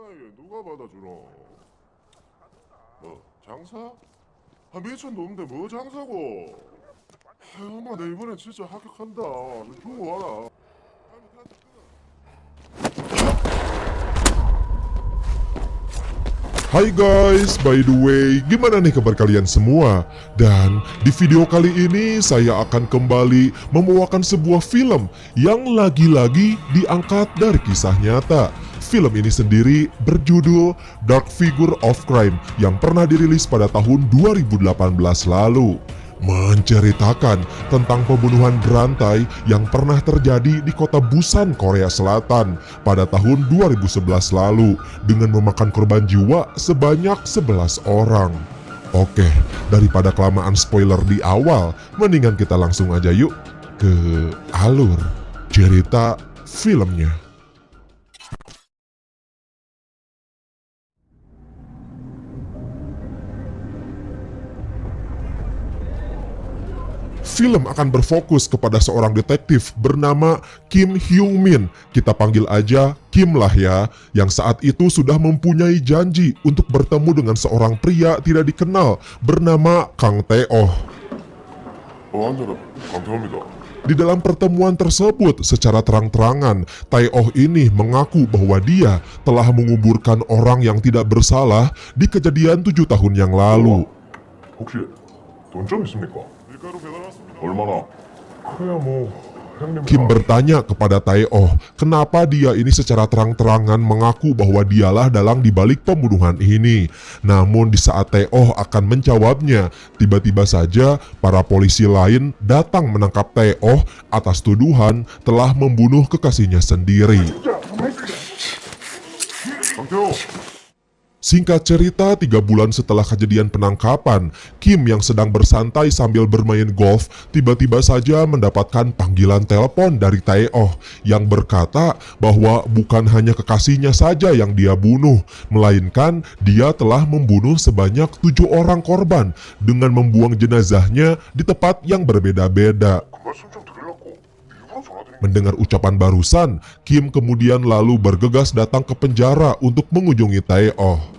나이에 누가 받아주노? 뭐 장사? 한 몇천 넘는데 뭐 장사고? 아유 엄마 내 이번엔 진짜 합격한다. 너 주고 와라. Hai guys, by the way, gimana nih kabar kalian semua? Dan di video kali ini saya akan kembali membawakan sebuah film yang lagi-lagi diangkat dari kisah nyata. Film ini sendiri berjudul Dark Figure of Crime yang pernah dirilis pada tahun 2018 lalu. Menceritakan tentang pembunuhan berantai yang pernah terjadi di kota Busan, Korea Selatan pada tahun 2011 lalu dengan memakan korban jiwa sebanyak 11 orang. Oke, daripada kelamaan spoiler di awal, mendingan kita langsung aja yuk ke alur cerita filmnya. Film akan berfokus kepada seorang detektif bernama Kim Hyung Min, kita panggil aja Kim lah ya, yang saat itu sudah mempunyai janji untuk bertemu dengan seorang pria tidak dikenal bernama Kang Tae-oh. 앉아라. 강태호입니다. Di dalam pertemuan tersebut, secara terang-terangan, Tae-oh ini mengaku bahwa dia telah menguburkan orang yang tidak bersalah di kejadian 7 tahun yang lalu. 혹시 돈 좀 있습니까? 밀가루 배달 왔습니다. 얼마나? 그야 뭐 형님. Kim bertanya kepada Tae-oh, kenapa dia ini secara terang-terangan mengaku bahwa dialah dalang dibalik pembunuhan ini. Namun di saat Tae-oh akan menjawabnya, tiba-tiba saja para polisi lain datang menangkap Tae-oh atas tuduhan telah membunuh kekasihnya sendiri. 강태호. Singkat cerita, 3 bulan setelah kejadian penangkapan, Kim yang sedang bersantai sambil bermain golf tiba-tiba saja mendapatkan panggilan telepon dari Tae-oh yang berkata bahwa bukan hanya kekasihnya saja yang dia bunuh, melainkan dia telah membunuh sebanyak 7 orang korban dengan membuang jenazahnya di tempat yang berbeda-beda. 그 말씀 좀 드리려고 일부러 전화드린. Mendengar ucapan barusan, Kim kemudian lalu bergegas datang ke penjara untuk mengunjungi Tae-oh.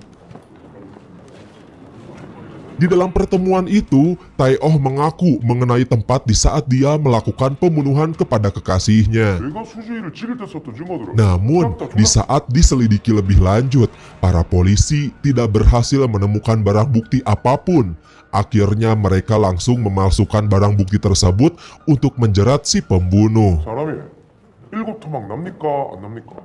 Di dalam pertemuan itu, Tae-oh mengaku mengenai tempat di saat dia melakukan pembunuhan kepada kekasihnya. 내가 수지를 지릴 때 썼던 증거들은. Namun, di saat diselidiki lebih lanjut, para polisi tidak berhasil menemukan barang bukti apapun. Akhirnya mereka langsung memalsukan barang bukti tersebut untuk menjerat si pembunuh. 사람이 7 토막 납니까 안 납니까?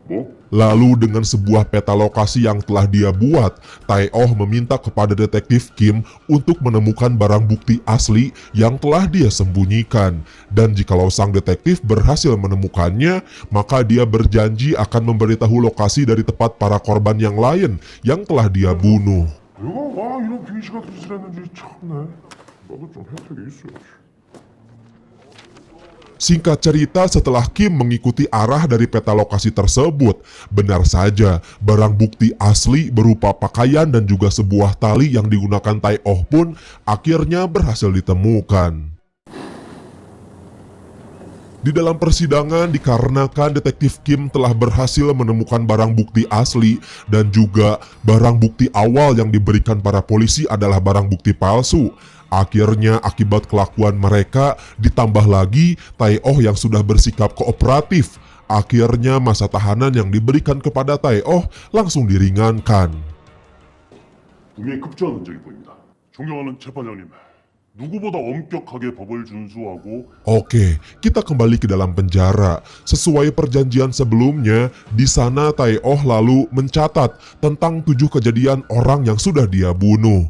뭐? Lalu dengan sebuah peta lokasi yang telah dia buat, Tae-oh meminta kepada detektif Kim untuk menemukan barang bukti asli yang telah dia sembunyikan. Dan jikalau sang detektif berhasil menemukannya, maka dia berjanji akan memberitahu lokasi dari tempat para korban yang lain yang telah dia bunuh. 내가 와 이런 비시 같은 짓을 했는지 참네. 나도 좀 혜택이 있어야지. Singkat cerita, setelah Kim mengikuti arah dari peta lokasi tersebut, benar saja barang bukti asli berupa pakaian dan juga sebuah tali yang digunakan Tae-oh pun akhirnya berhasil ditemukan. Di dalam persidangan, dikarenakan detektif Kim telah berhasil menemukan barang bukti asli dan juga barang bukti awal yang diberikan para polisi adalah barang bukti palsu. Akhirnya akibat kelakuan mereka ditambah lagi Tae-oh yang sudah bersikap kooperatif. Akhirnya masa tahanan yang diberikan kepada Tae-oh langsung diringankan. 분명히 급조한 흔적이 보입니다. 존경하는 재판장님, 누구보다 엄격하게 법을 준수하고. Oke, kita kembali ke dalam penjara. Sesuai perjanjian sebelumnya, di sana Tae-oh lalu mencatat tentang 7 kejadian orang yang sudah dia bunuh.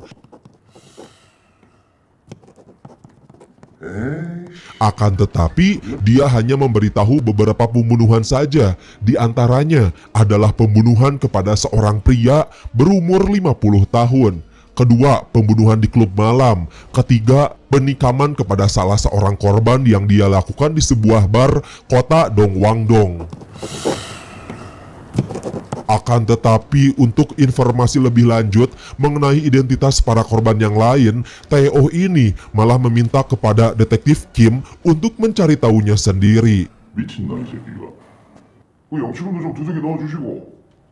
Akan tetapi, dia hanya memberitahu beberapa pembunuhan saja. Di antaranya adalah pembunuhan kepada seorang pria berumur 50 tahun. Kedua, pembunuhan di klub malam. Ketiga, penikaman kepada salah seorang korban yang dia lakukan di sebuah bar kota Dongwangdong. Akan tetapi, untuk informasi lebih lanjut mengenai identitas para korban yang lain, Tae-oh ini malah meminta kepada detektif Kim untuk mencari tahunya sendiri. 미친 나이 새끼가. 그 영치금도 좀 두세 개 넣어주시고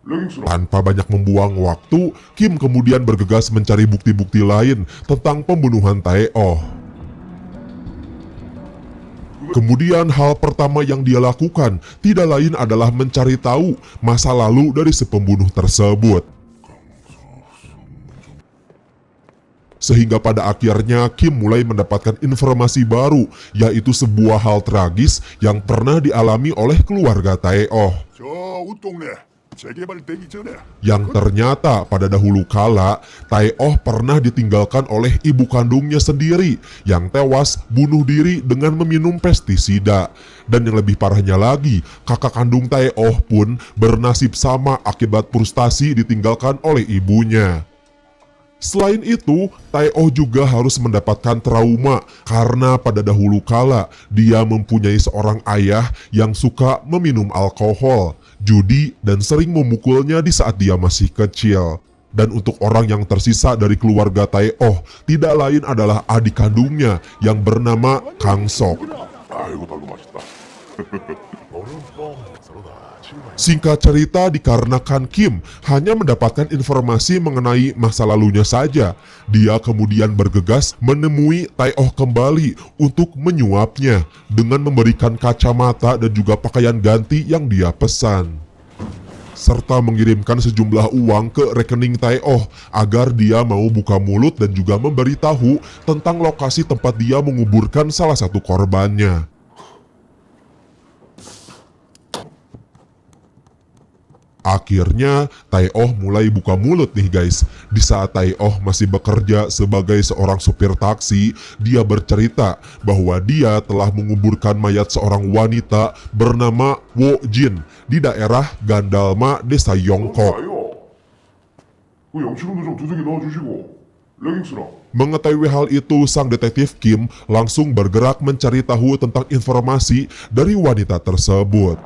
레깅스랑 Tanpa banyak membuang waktu, Kim kemudian bergegas mencari bukti-bukti lain tentang pembunuhan Tae-oh. Kemudian hal pertama yang dia lakukan tidak lain adalah mencari tahu masa lalu dari si pembunuh tersebut. Sehingga pada akhirnya Kim mulai mendapatkan informasi baru, yaitu sebuah hal tragis yang pernah dialami oleh keluarga Tae-oh. 저 웃동네 재개발되기 전에 Yang ternyata pada dahulu kala, Tae-oh pernah ditinggalkan oleh ibu kandungnya sendiri yang tewas bunuh diri dengan meminum pestisida. Dan yang lebih parahnya lagi, kakak kandung Tae-oh pun bernasib sama akibat frustasi ditinggalkan oleh ibunya. Selain itu, Tae-oh juga harus mendapatkan trauma karena pada dahulu kala dia mempunyai seorang ayah yang suka meminum alkohol, judi, dan sering memukulnya di saat dia masih kecil. Dan untuk orang yang tersisa dari keluarga Tae-oh, tidak lain adalah adik kandungnya yang bernama Kang Sok. 아이고 달고 맛있다. Singkat cerita, dikarenakan Kim hanya mendapatkan informasi mengenai masa lalunya saja, dia kemudian bergegas menemui Tae-oh kembali untuk menyuapnya dengan memberikan kacamata dan juga pakaian ganti yang dia pesan, serta mengirimkan sejumlah uang ke rekening Tae-oh agar dia mau buka mulut dan juga memberitahu tentang lokasi tempat dia menguburkan salah satu korbannya. Akhirnya Tae-oh mulai buka mulut nih guys. Di saat Tae-oh masih bekerja sebagai seorang supir taksi, dia bercerita bahwa dia telah menguburkan mayat seorang wanita bernama Wo Jin di daerah Gandalma, Desa Yongkok. 아요. 그 영치금도 좀 두둑이 넣어주시고 레깅스랑 Mengetahui hal itu, sang detektif Kim langsung bergerak mencari tahu tentang informasi dari wanita tersebut.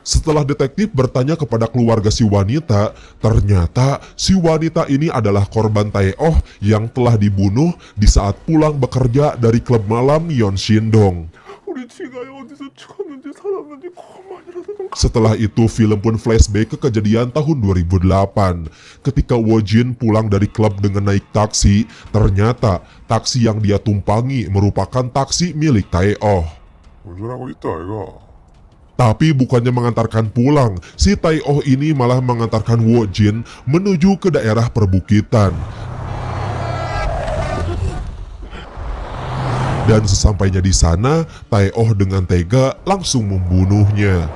Setelah detektif bertanya kepada keluarga si wanita, ternyata si wanita ini adalah korban Tae-oh yang telah dibunuh di saat pulang bekerja dari klub malam Yeon Shindong. 우리 지가요 어디서 죽었는지 살았는지 그것만이라도 좀 Setelah itu film pun flashback ke kejadian tahun 2008. Ketika Wo Jin pulang dari klub dengan naik taksi, ternyata taksi yang dia tumpangi merupakan taksi milik Tae-oh. 운전하고 있다 아이가. Tapi bukannya mengantarkan pulang, si Tae-oh ini malah mengantarkan Wo Jin menuju ke daerah perbukitan. Dan sesampainya di sana, Tae-oh dengan tega langsung membunuhnya.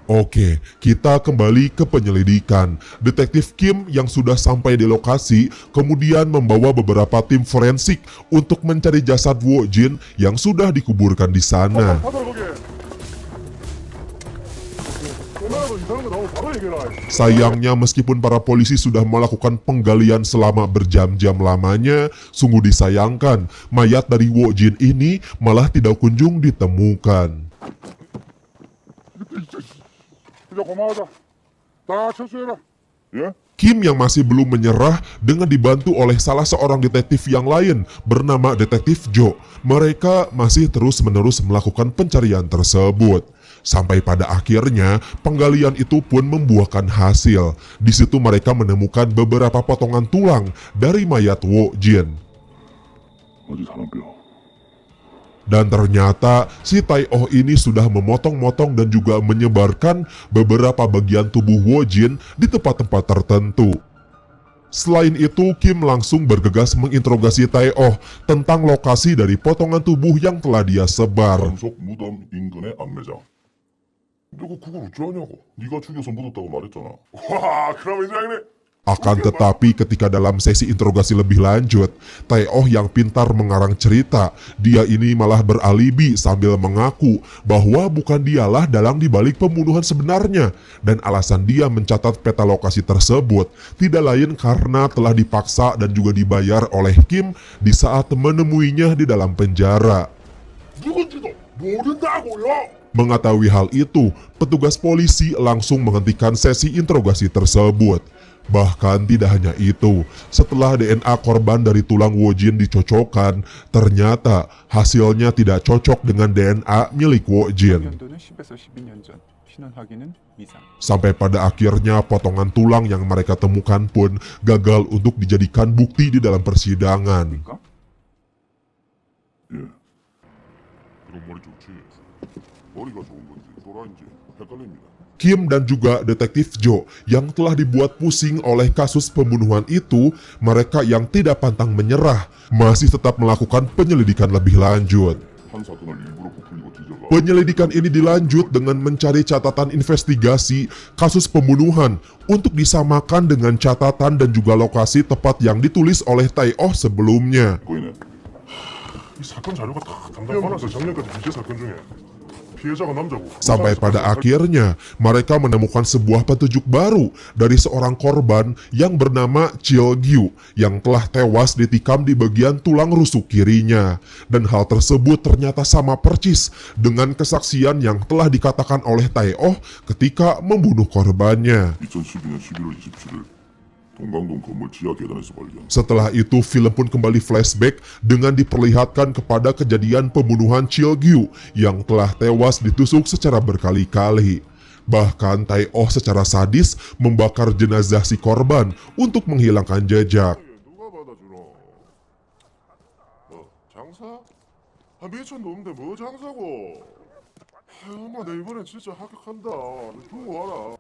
Oke, kita kembali ke penyelidikan. Detektif Kim yang sudah sampai di lokasi kemudian membawa beberapa tim forensik untuk mencari jasad Wo Jin yang sudah dikuburkan di sana. 받아 거기. 전화로 이상한 거 나오면 바로 얘기해라. Sayangnya meskipun para polisi sudah melakukan penggalian selama berjam-jam lamanya, sungguh disayangkan mayat dari Wo Jin ini malah tidak kunjung ditemukan. 진짜 고마워다. 다 철수해라. 예? Kim yang masih belum menyerah dengan dibantu oleh salah seorang detektif yang lain bernama Detektif Jo. Mereka masih terus-menerus melakukan pencarian tersebut. Sampai pada akhirnya penggalian itu pun membuahkan hasil. Di situ mereka menemukan beberapa potongan tulang dari mayat Wo Jin. 어디 사람뼈. Dan ternyata si Tae-oh ini sudah memotong-motong dan juga menyebarkan beberapa bagian tubuh Wo Jin di tempat-tempat tertentu. Selain itu, Kim langsung bergegas menginterogasi Tae-oh tentang lokasi dari potongan tubuh yang telah dia sebar. 단속 무덤 인근의 안매장. 너 그걸 어쩌냐고. 네가 죽여서 묻었다고 말했잖아. 와, 그럼 이제 형님. Akan tetapi ketika dalam sesi interogasi lebih lanjut, Tae-oh yang pintar mengarang cerita, dia ini malah beralibi sambil mengaku bahwa bukan dialah dalang dibalik pembunuhan sebenarnya. Dan alasan dia mencatat peta lokasi tersebut tidak lain karena telah dipaksa dan juga dibayar oleh Kim di saat menemuinya di dalam penjara. 누군지도 모른다고요. Mengetahui hal itu, petugas polisi langsung menghentikan sesi interogasi tersebut. Bahkan tidak hanya itu, setelah DNA korban dari tulang Wojin dicocokkan, ternyata hasilnya tidak cocok dengan DNA milik Wojin. 년도는 10에서 12년 전, 신원 확인은 미상. Sampai pada akhirnya potongan tulang yang mereka temukan pun gagal untuk dijadikan bukti di dalam persidangan. 그러니까? 예. 그럼 머리 좋지. 머리가 좋은 건지 돌아인지 헷갈립니다. Kim dan juga detektif Jo yang telah dibuat pusing oleh kasus pembunuhan itu, mereka yang tidak pantang menyerah masih tetap melakukan penyelidikan lebih lanjut. 한 사건을 일부러 부풀리고 뒤져가. Penyelidikan ini dilanjut dengan mencari catatan investigasi kasus pembunuhan untuk disamakan dengan catatan dan juga lokasi tepat yang ditulis oleh Tae-oh sebelumnya. 고인은 이 사건 자료가 다 담당 관할서 작년까지 미제 사건 중에 피해자가 남자고. Sampai pada akhirnya mereka menemukan sebuah petunjuk baru dari seorang korban yang bernama Chil Gyu yang telah tewas ditikam di bagian tulang rusuk kirinya. Dan hal tersebut ternyata sama persis dengan kesaksian yang telah dikatakan oleh Tae-oh ketika membunuh korbannya. 2012년 11월 27일 동강동 건물 지하 계단에서 발견. Setelah itu film pun kembali flashback dengan diperlihatkan kepada kejadian pembunuhan Chil Gyu yang telah tewas ditusuk secara berkali-kali. Bahkan Tae-oh secara sadis membakar jenazah si korban untuk menghilangkan jejak. 누가 받아주노? 장사? 미천 놈인데 뭐 장사고? 엄마 내 이번엔 진짜 합격한다. 너 두고 와라.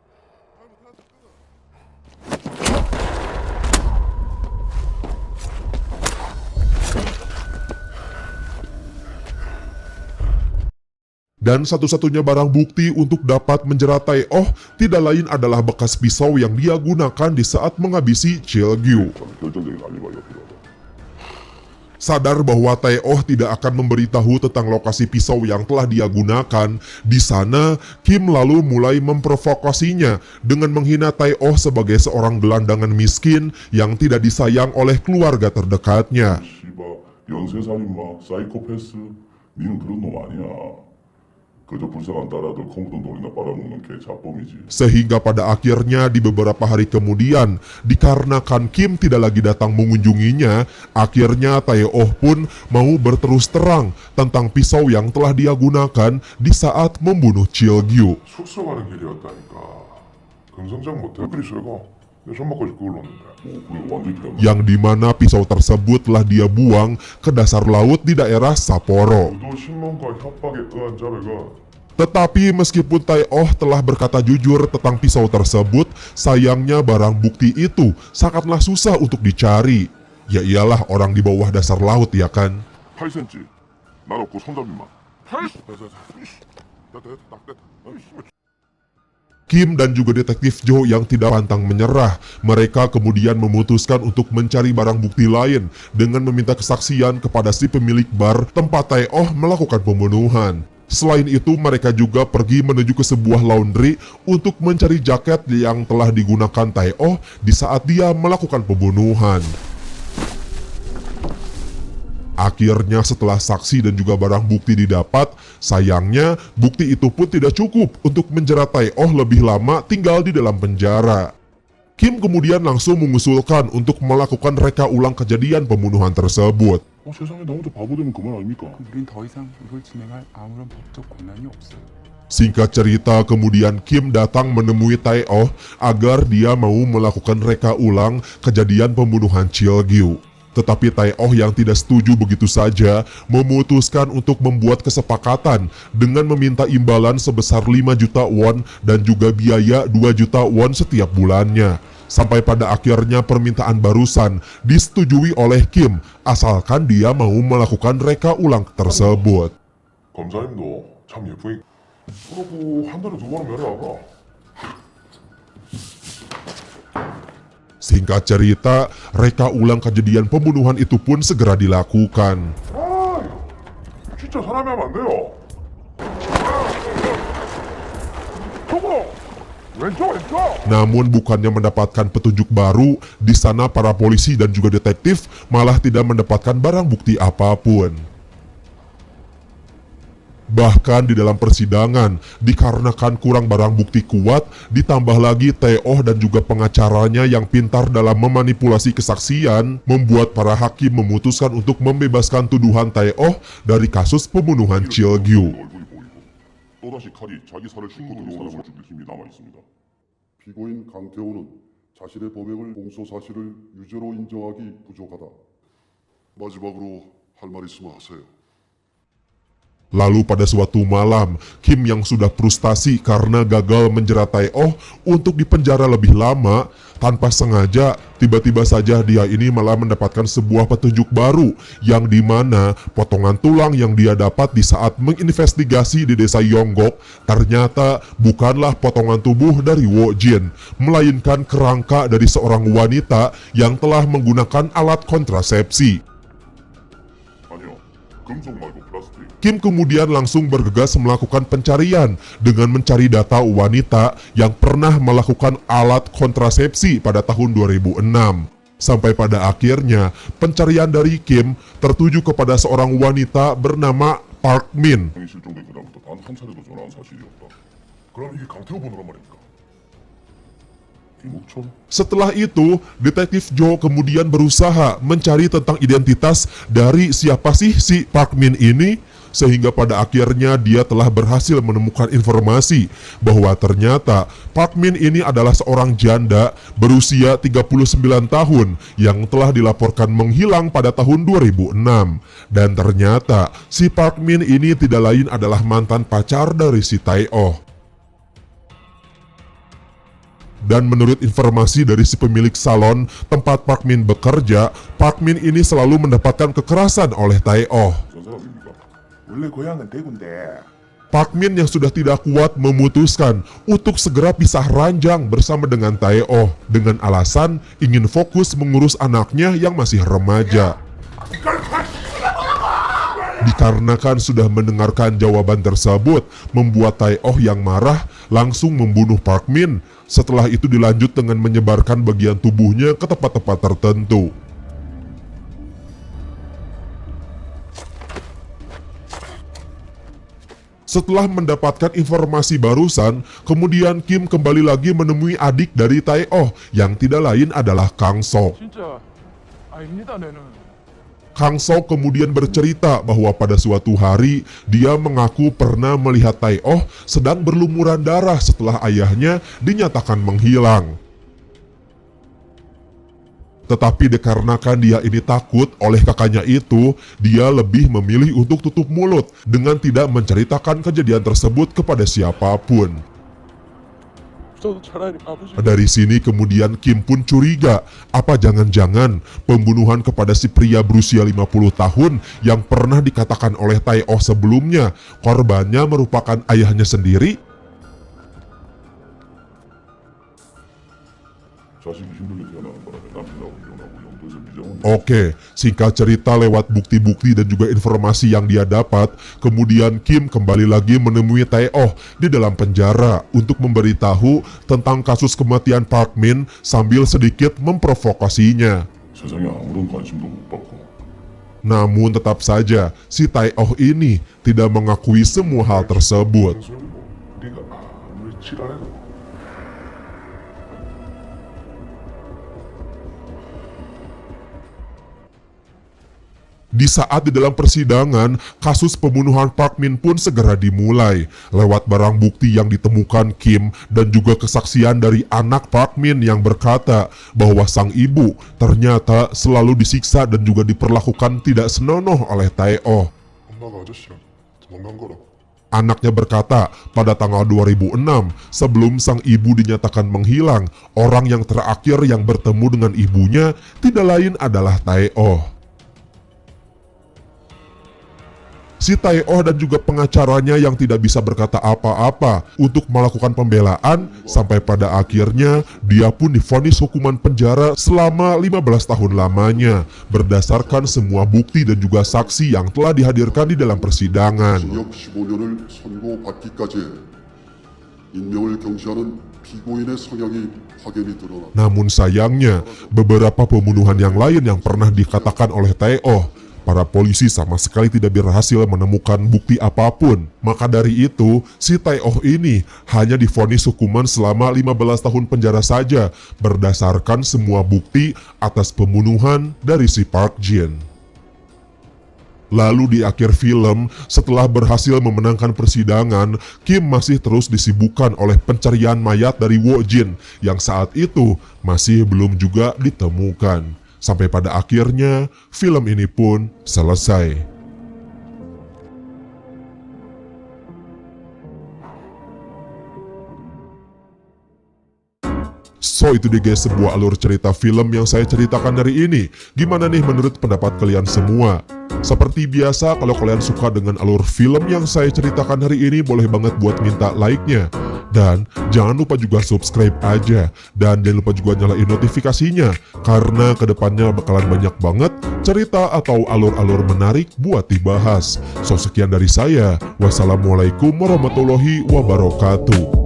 Dan satu-satunya barang bukti untuk dapat menjerat Tae-oh tidak lain adalah bekas pisau yang dia gunakan di saat menghabisi Chil Gyu. 결정적인 알리바이가 필요하다. Sadar bahwa Tae-oh tidak akan memberitahu tentang lokasi pisau yang telah dia gunakan, di sana Kim lalu mulai memprovokasinya dengan menghina Tae-oh sebagai seorang gelandangan miskin yang tidak disayang oleh keluarga terdekatnya. 씨바 연쇄살인마 사이코패스 니는 그런 놈 아니야. 그저 불쌍한 딸아들 콩묻은 돈이나 빨아먹는 개 잡범이지. Sehingga pada akhirnya di beberapa hari kemudian, dikarenakan Kim tidak lagi datang mengunjunginya, akhirnya Tae-oh pun mau berterus terang tentang pisau yang telah dia gunakan di saat membunuh Chil Gyu. 숙소 가는 길이었다니까. 금성장 못해. 그리 쇠가 내 손목까지 그걸로 놨는데. 그리고 완전히 기가 막혀. Yang dimana pisau tersebut telah dia buang ke dasar laut di daerah Sapporo. 유도 신문과 협박에 의한 자백은 Tetapi meskipun Tae-oh telah berkata jujur tentang pisau tersebut, sayangnya barang bukti itu sangatlah susah untuk dicari. Ya iyalah orang di bawah dasar laut ya kan. 8cm 난 없고 손잡이만. Kim dan juga detektif Jo yang tidak pantang menyerah, mereka kemudian memutuskan untuk mencari barang bukti lain dengan meminta kesaksian kepada si pemilik bar tempat Tae-oh melakukan pembunuhan. Selain itu, mereka juga pergi menuju ke sebuah laundry untuk mencari jaket yang telah digunakan Tae-oh di saat dia melakukan pembunuhan. Akhirnya setelah saksi dan juga barang bukti didapat, sayangnya bukti itu pun tidak cukup untuk menjerat Tae-oh lebih lama tinggal di dalam penjara. Kim kemudian langsung mengusulkan untuk melakukan reka ulang kejadian pembunuhan tersebut. 세상에 나 혼자 바보 되면 그만 아닙니까? 우린 더 이상 이걸 진행할 아무런 법적 권한이 없어요. Singkat cerita, kemudian Kim datang menemui Tae-oh agar dia mau melakukan reka ulang kejadian pembunuhan Chil Gyu. Tetapi Tae-oh yang tidak setuju begitu saja memutuskan untuk membuat kesepakatan dengan meminta imbalan sebesar 5 juta won dan juga biaya 2 juta won setiap bulannya. Sampai pada akhirnya permintaan barusan disetujui oleh Kim asalkan dia mau melakukan reka ulang tersebut. 검사님도 참 예쁘게 그러고 한 달에 2번 매라가. Singkat cerita, reka ulang kejadian pembunuhan itu pun segera dilakukan. 아, 진짜 사람이 하면 안 돼요. 저거 왼쪽. Namun bukannya mendapatkan petunjuk baru, di sana para polisi dan juga detektif malah tidak mendapatkan barang bukti apapun. Bahkan di dalam persidangan, dikarenakan kurang barang bukti kuat, ditambah lagi Tae-oh dan juga pengacaranya yang pintar dalam memanipulasi kesaksian, membuat para hakim memutuskan untuk membebaskan tuduhan Tae-oh dari kasus pembunuhan Chil-gyu. 얼굴이 보이고 또다시 칼이 자기 살을 싣고 들어오는 사람을 죽일 힘이 남아 있습니다. 피고인 강태호는 자신의 범행을 공소 사실을 유죄로 인정하기 부족하다. 마지막으로 할 말 있으면 하세요. Lalu pada suatu malam, Kim yang sudah frustasi karena gagal menjerat Tae-oh untuk dipenjara lebih lama, tanpa sengaja, tiba-tiba saja dia ini malah mendapatkan sebuah petunjuk baru, yang dimana potongan tulang yang dia dapat di saat menginvestigasi di desa Yonggok, ternyata bukanlah potongan tubuh dari Wo Jin, melainkan kerangka dari seorang wanita yang telah menggunakan alat kontrasepsi. 아니요, 금속 말고 플라스틱. Kim kemudian langsung bergegas melakukan pencarian dengan mencari data wanita yang pernah melakukan alat kontrasepsi pada tahun 2006. Sampai pada akhirnya, pencarian dari Kim tertuju kepada seorang wanita bernama Park Min. 형이 실종된 그날부터 단 한 차례도 전화한 사실이 없다. 그럼 이게 강태호 번호란 말입니까? 김옥천? Setelah itu, detektif Joe kemudian berusaha mencari tentang identitas dari siapa sih si Park Min ini, sehingga pada akhirnya dia telah berhasil menemukan informasi bahwa ternyata Park Min ini adalah seorang janda berusia 39 tahun yang telah dilaporkan menghilang pada tahun 2006. Dan ternyata si Park Min ini tidak lain adalah mantan pacar dari si Tae-oh. Dan menurut informasi dari si pemilik salon tempat Park Min bekerja, Park Min ini selalu mendapatkan kekerasan oleh Tae-oh. 전 사람입니까? 원래 고향은 대구인데 Park Min yang sudah tidak kuat memutuskan untuk segera pisah ranjang bersama dengan Tae-oh dengan alasan ingin fokus mengurus anaknya yang masih remaja. Dikarenakan sudah mendengarkan jawaban tersebut, membuat Tae-oh yang marah langsung membunuh Park Min. Setelah itu dilanjut dengan menyebarkan bagian tubuhnya ke tempat-tempat tertentu. Setelah mendapatkan informasi barusan, kemudian Kim kembali lagi menemui adik dari Tae-oh yang tidak lain adalah Kang Sok. 진짜 아닙니다, 내는. Kang Sok kemudian bercerita bahwa pada suatu hari dia mengaku pernah melihat Tae-oh sedang berlumuran darah setelah ayahnya dinyatakan menghilang. Tetapi dikarenakan dia ini takut oleh kakaknya itu, dia lebih memilih untuk tutup mulut dengan tidak menceritakan kejadian tersebut kepada siapapun. 저도 차라리 아버지 Dari sini kemudian Kim pun curiga, apa jangan-jangan pembunuhan kepada si pria berusia 50 tahun yang pernah dikatakan oleh Tae-oh sebelumnya, korbannya merupakan ayahnya sendiri? 자식이 힘들게 태어나는 바람에 남편하고 이혼하고 영도에서 미장원. Oke, singkat cerita lewat bukti-bukti dan juga informasi yang dia dapat, kemudian Kim kembali lagi menemui Tae-oh di dalam penjara untuk memberitahu tentang kasus kematian Park Min sambil sedikit memprovokasinya. 세상에 아무런 관심도 못 받고 Namun tetap saja, si Tae-oh ini tidak mengakui semua hal tersebut. 소리 뭐 우리가 아무리 지랄해도 Di saat di dalam persidangan, kasus pembunuhan Park Min pun segera dimulai. Lewat barang bukti yang ditemukan Kim dan juga kesaksian dari anak Park Min yang berkata bahwa sang ibu ternyata selalu disiksa dan juga diperlakukan tidak senonoh oleh Tae-oh. 엄마가 아저씨랑 도망간 거라고. Anaknya berkata pada tanggal 2006 sebelum sang ibu dinyatakan menghilang, orang yang terakhir yang bertemu dengan ibunya tidak lain adalah Tae-oh. Si Tae-oh dan juga pengacaranya yang tidak bisa berkata apa-apa untuk melakukan pembelaan sampai pada akhirnya dia pun divonis hukuman penjara selama 15 tahun lamanya berdasarkan semua bukti dan juga saksi yang telah dihadirkan di dalam persidangan. 징역 15년을 선고받기까지 인명을 경시하는 피고인의 성향이 확연히 드러났다. Namun sayangnya beberapa pembunuhan yang lain yang pernah dikatakan oleh Tae-oh para polisi sama sekali tidak berhasil menemukan bukti apapun. Maka dari itu, si Tae-oh ini hanya divonis hukuman selama 15 tahun penjara saja berdasarkan semua bukti atas pembunuhan dari si Park Jin. Lalu di akhir film, setelah berhasil memenangkan persidangan, Kim masih terus disibukkan oleh pencarian mayat dari Wo Jin yang saat itu masih belum juga ditemukan. Sampai pada akhirnya, film ini pun selesai. So itu dia guys, sebuah alur cerita film yang saya ceritakan hari ini. Gimana nih menurut pendapat kalian semua? Seperti biasa, kalau kalian suka dengan alur film yang saya ceritakan hari ini, boleh banget buat minta like-nya. Dan jangan lupa juga subscribe aja. Dan jangan lupa juga nyalain notifikasinya, karena kedepannya bakalan banyak banget cerita atau alur-alur menarik buat dibahas. So sekian dari saya. Wassalamualaikum warahmatullahi wabarakatuh.